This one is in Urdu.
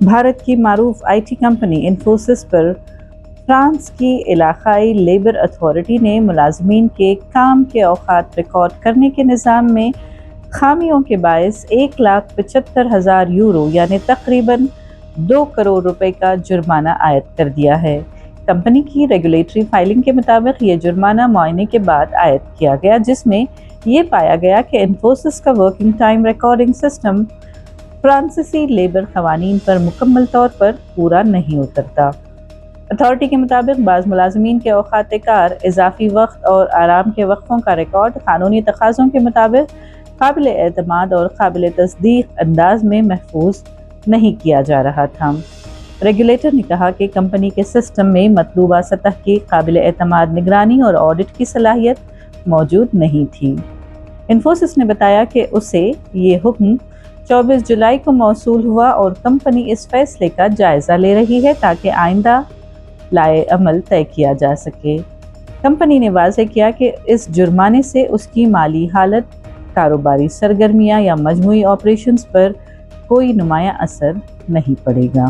بھارت کی معروف I T company Infosys per France کی علاقائی لیبر اتھارٹی نے ملازمین کے کام کے اوقات ریکارڈ کرنے کے نظام میں خامیوں کے باعث 1,75,000 یورو یعنی تقریباً 2 کروڑ روپے کا جرمانہ عائد کر دیا ہے۔ کمپنی کی ریگولیٹری فائلنگ کے مطابق یہ جرمانہ معائنے کے بعد عائد کیا گیا، جس میں یہ پایا گیا کہ انفوسس کا ورکنگ ٹائم ریکارڈنگ سسٹم فرانسیسی لیبر قوانین پر مکمل طور پر پورا نہیں اترتا۔ اتھارٹی کے مطابق بعض ملازمین کے اوقات کار، اضافی وقت اور آرام کے وقفوں کا ریکارڈ قانونی تقاضوں کے مطابق قابل اعتماد اور قابل تصدیق انداز میں محفوظ نہیں کیا جا رہا تھا۔ ریگولیٹر نے کہا کہ کمپنی کے سسٹم میں مطلوبہ سطح کی قابل اعتماد نگرانی اور آڈٹ کی صلاحیت موجود نہیں تھی۔ انفوسس نے بتایا کہ اسے یہ حکم 24 جولائی کو موصول ہوا اور کمپنی اس فیصلے کا جائزہ لے رہی ہے تاکہ آئندہ لائحہ عمل طے کیا جا سکے۔ کمپنی نے واضح کیا کہ اس جرمانے سے اس کی مالی حالت، کاروباری سرگرمیاں یا مجموعی آپریشنز پر کوئی نمایاں اثر نہیں پڑے گا۔